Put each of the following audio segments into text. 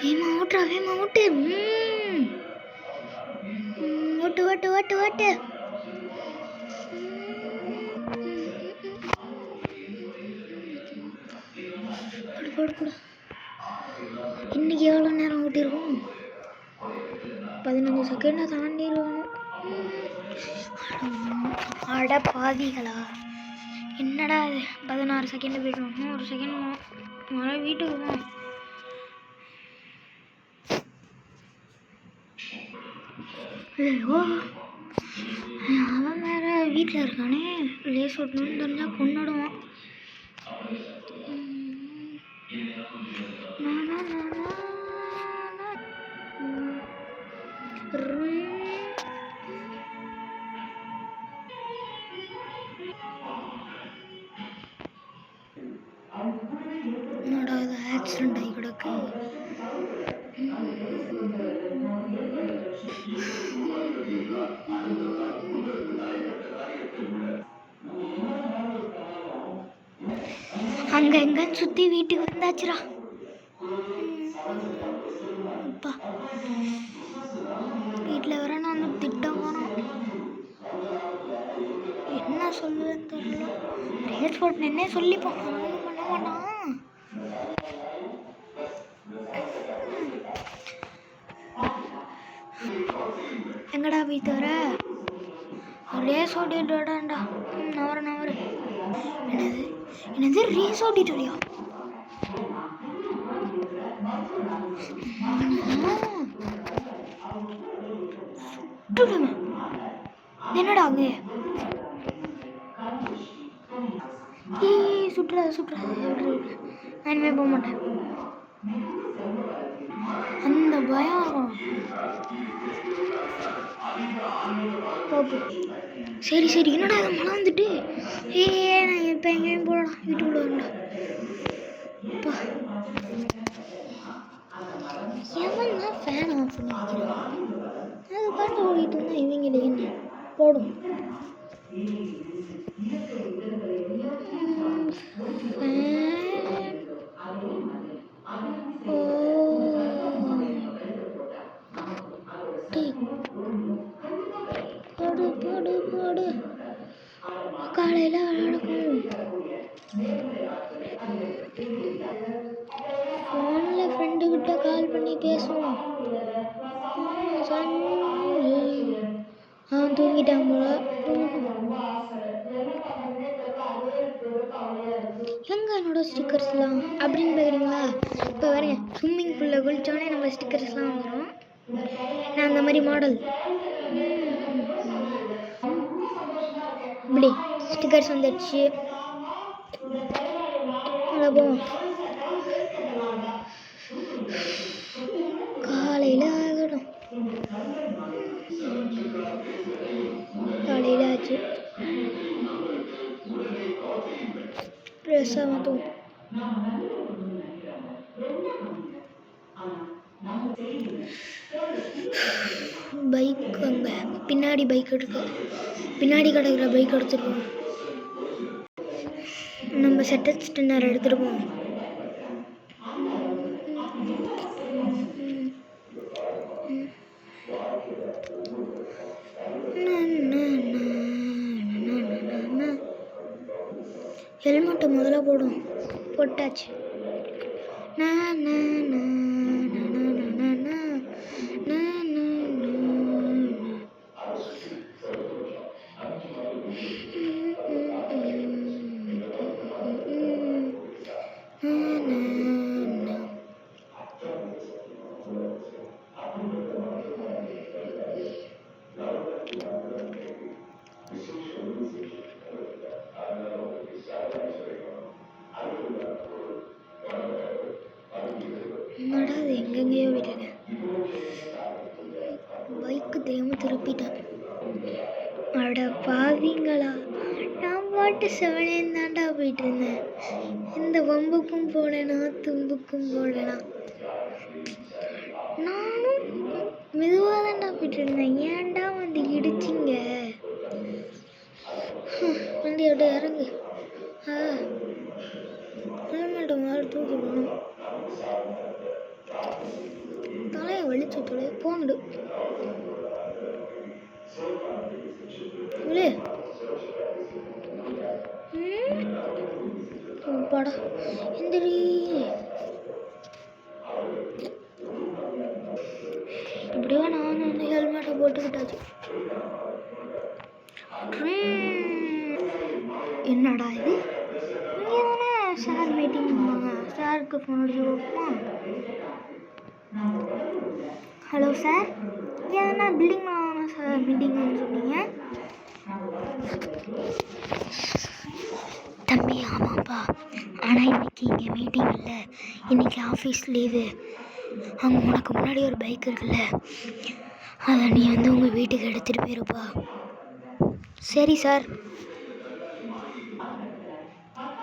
வேமா ஓட்டுறா, வேமா ஓட்டு. ஓட்டு ஓட்டு ஓட்டு ஓட்டு. போடு போடு. இன்னைக்கு எவ்வளோ நேரம் ஓட்டிருக்கோம்? 15 செகண்டை தாண்டிடுவோம். அட பாதிகளா, என்னடா இது 16 செகண்ட் போய்டும். இன்னும் 1 செகண்ட் மழை வீட்டுக்கு போவோம். அவன் வேற வீட்டில் இருக்கானே, லேஸ் ஓட்டணும்னு தெரிஞ்சால் கொண்டாடுவான். என்னடா இது ஆக்சிடென்ட் ஆகி கிடக்கு. அங்க எங்கன்னு சுத்தி வீட்டுக்கு வந்தாச்சுரா. அப்பா வீட்டில் வர நான் திட்டம் வரோம். என்ன சொல்லுவேன்னு தெரியல. ரேஸ் போட்டு நின்னே சொல்லிப்போம், ஒன்றும் பண்ண மாட்டான். எங்கடா போயிட்டு வர? ரேஸ் ஓட்டிட்டு வரான்டா. நவரு. என்னது ரேஸ் ஓட்டிட்டு வரியா? சுட்டுடுவேன். என்னடா அங்கே சுட்டுறாது. நான் இனிமே போக மாட்டேன். அந்த பயம். சரி என்னடா அதை மழை வந்துட்டு. நான் இப்போ எங்கேயும் போடலாம், வீட்டுக்குள்ள வரண்டா. அப்பா எவன் தான் ஃபேன் ஆஃப் பண்ணி வைக்கிறான்? அது பாட்டு ஓடிட்டு இருந்தா இவங்களே என்ன போடும். போடு காலையில் விளையாடணும். ஃபோனில் ஃப்ரெண்டுக்கிட்ட கால் பண்ணி பேசுவோம். அவன் தூங்கிட்டான் போல. எங்கே என்னோட ஸ்டிக்கர்ஸ்லாம் அப்படின்னு பார்க்குறீங்களா? இப்போ வரேங்க, ஸ்விம்மிங் பூலில் குளித்தோடனே நம்ம ஸ்டிக்கர்ஸ்லாம் வந்துடும். நான் அந்த மாதிரி மாடல் இப்படி ஸ்டிக்கர்ஸ் வந்துடுச்சு. போவோம். காலையில் ஆகணும். காலையில் ஆச்சு. ட்ரெஸ்ஸாக மாற்றுவோம். பைக் அங்கே பின்னாடி பைக் எடுக்க, பின்னாடி கிடக்குற பைக் எடுத்துருவோம். நம்ம செட்டப் ஸ்டின்னர் எடுத்துருவோம். ஹெல்மெட்டை முதல்ல போடும். போட்டாச்சு. என்னடா அது எங்கெங்கேயோ விட்டுட்டேன். பைக்கு தெரியாமல் திருப்பிட்டேன். அட பாவிங்களா, நான் பாட்டு செவனேன்னு தாண்டா போயிட்டு இருந்தேன். இந்த வம்புக்கும் போடனா தும்புக்கும் போடனா. நானும் மெதுவாக தாண்டா போயிட்டு இருந்தேன். ஏன்டா வந்து இடிச்சிங்க? வண்டி அப்படியே இறங்கு. ஹெல்மெட்டை மாதிரி தூக்கி போகணும். வெளிச்சத்தோட போங்கடு படா எந்திரி. இப்படியோ நான் வந்து ஹெல்மெட்டை போட்டுக்கிட்டாச்சு. என்னடா இது? இங்கே தானே சார் மீட்டிங் பண்ணுவாங்க. சாருக்கு ஃபோன் அடிச்சு கொடுப்போமா? ஹலோ சார், இங்கே தானே பில்டிங் வாங்க சார் மீட்டிங்னு சொன்னீங்க. தம்பி ஆமாப்பா, ஆனால் இன்னைக்கு இங்கே மீட்டிங் இல்லை, இன்னைக்கு ஆஃபீஸ் லீவு. அங்கே உனக்கு முன்னாடி ஒரு பைக் இருக்குல்ல, அதை நீ வந்து உங்கள் வீட்டுக்கு எடுத்துகிட்டு போயிருப்பா. சரி சார்.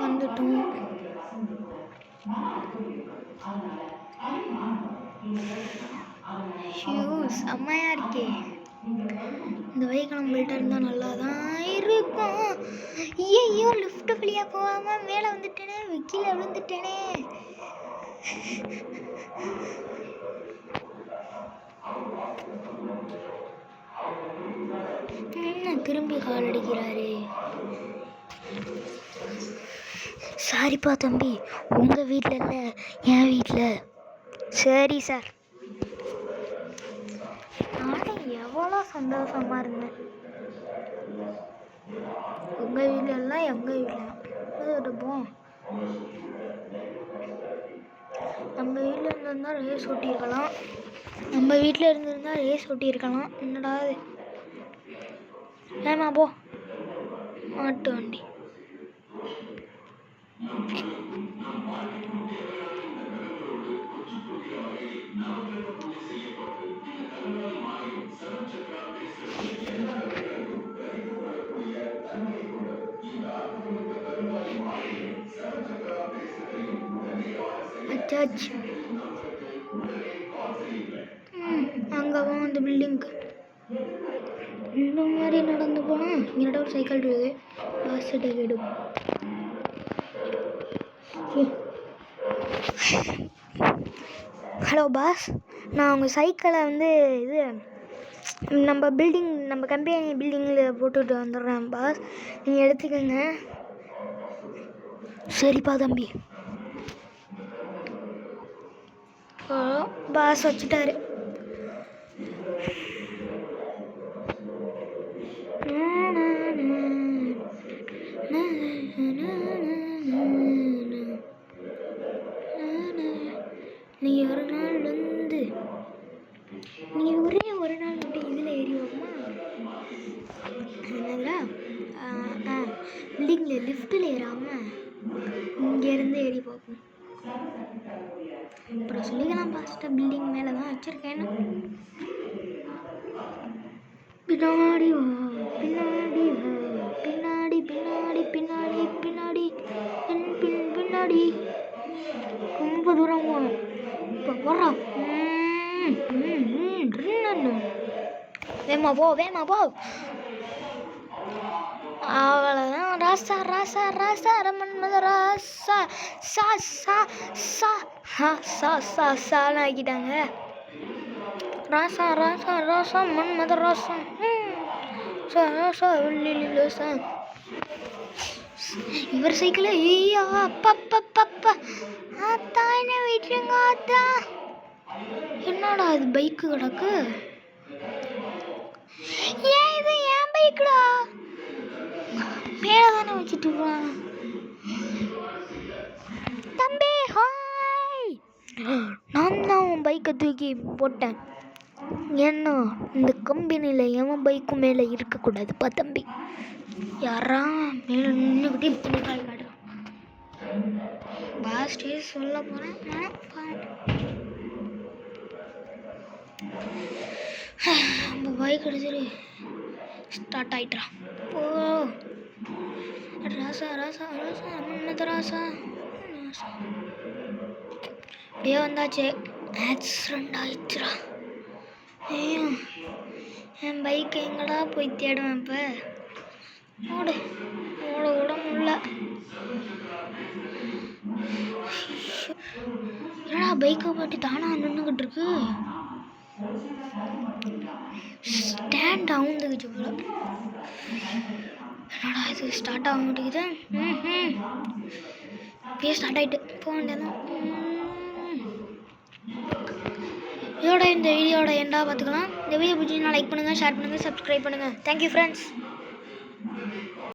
வந்துட்டோம். செம்மையா இருக்கே. இந்த பைக் நம்மள்கிட்ட இருந்தால் நல்லா தான் இருக்கும். ஐயோ, லிஃப்ட் வழியாக போகாமல் மேலே வந்துட்டேனே, கீழே விழுந்துட்டேனே. என்ன திரும்பி கால் அடிக்கிறாரு? சாரிப்பா தம்பி, உங்கள் வீட்டில் இல்லை, என் வீட்டில். சரி சார். நானும் எவ்வளோ சந்தோஷமாக இருந்தேன். உங்கள் வீட்டில் இல்லை, எங்கள் வீட்டில் இருப்போம். நம்ம வீட்டில் இருந்திருந்தால் ரேஸ் ஓட்டியிருக்கலாம். நம்ம வீட்டில் இருந்திருந்தால் ரேஸ் ஓட்டியிருக்கலாம். என்னடா அது? ஏமா போ, மாட்டு வண்டி. அச்சாச்சு. அங்கே அந்த பில்டிங்க்கு இந்த மாதிரி நடந்து போனால் இங்கே ஒரு சைக்கிள் இருக்குது. Bus ticket. ஹலோ பாஸ், நான் உங்கள் சைக்கிளை வந்து இது நம்ம கம்பெனி பில்டிங்கில் போட்டுட்டு வந்துடுறேன் பாஸ், நீங்கள் எடுத்துக்கோங்க. சரிப்பா தம்பி. பாஸ் வச்சுட்டாரு. நீங்கள் ஒரே ஒரு நாள் வந்து இதில் ஏறி வருமா? என்னங்களா? பில்டிங்கில் லிஃப்ட்டில் ஏறாமல் இங்கேருந்து ஏறி பார்ப்போம். அப்புறம் சொல்லிக்கலாம் பாஸ்ட்டா, பில்டிங் மேலே தான் வச்சுருக்கேன்னு. பின்னாடி வா, பின்னாடி வா, பின்னாடி பின்னாடி பின்னாடி பின்னாடி பின்னாடி. ரொம்ப தூரம் போகணும். இப்போ போடுறோம். வேமா போ, வேமா போ. அவ்வளோதான். ராசா ராசா ராசா ரமன்மத ராசா சா சா சா சா சா சான்னு ஆக்கிட்டாங்க. ராசா ராசா ராசா மன்மத ராசா சா சா சா. இவர் சைக்கிள். ஐயா அப்பப்பப்பப்பா, ஆத்தா என்ன விட்டுருங்க ஆத்தா. என்னடா இது பைக்கு கிடக்கு? ஏன் இது என் பைக்குடா, மேலே தானே வச்சுட்டு போகிறான். தம்பி ஹாய், நான் தான் உன் பைக்கை தூக்கி போட்டேன். ஏன்னா இந்த கம்பெனியில் எவன் பைக்கும் மேலே இருக்கக்கூடாதுப்பா தம்பி. யாரா மேலே நின்றுக்கிட்டே இப்படி காய் காட்டுறான். பாஸ்டே சொல்ல போகிறேன். நம்ம பைக் அடிச்சிரு ஸ்டார்ட் ஆகிட்டான். ஓ ராசா ராசா ராசா மன்மத ராசா. அப்படியே வந்தாச்சு. ஆக்சிடெண்ட் ஆயிடுச்சுரா. ஐயோ, என் பைக் எங்கடா போய் தேடுவேன்? இப்போ ஓட கூட முடியல. என்னடா பைக்கை போட்டு தானா நின்றுக்கிட்டு இருக்கு? ஸ்டாண்ட் ஆகுந்துக்குச்சு போல. என்னடா இது ஸ்டார்ட் ஆக மாட்டேங்குது. இப்பயே ஸ்டார்ட் ஆகிட்டு போக வேண்டியதான். இதோட இந்த வீடியோட எண்டாக பார்த்துக்கலாம். இந்த வீடியோ பிடிச்சிங்கன்னா லைக் பண்ணுங்கள், ஷேர் பண்ணுங்கள், சப்ஸ்கிரைப் பண்ணுங்கள். Thank you friends.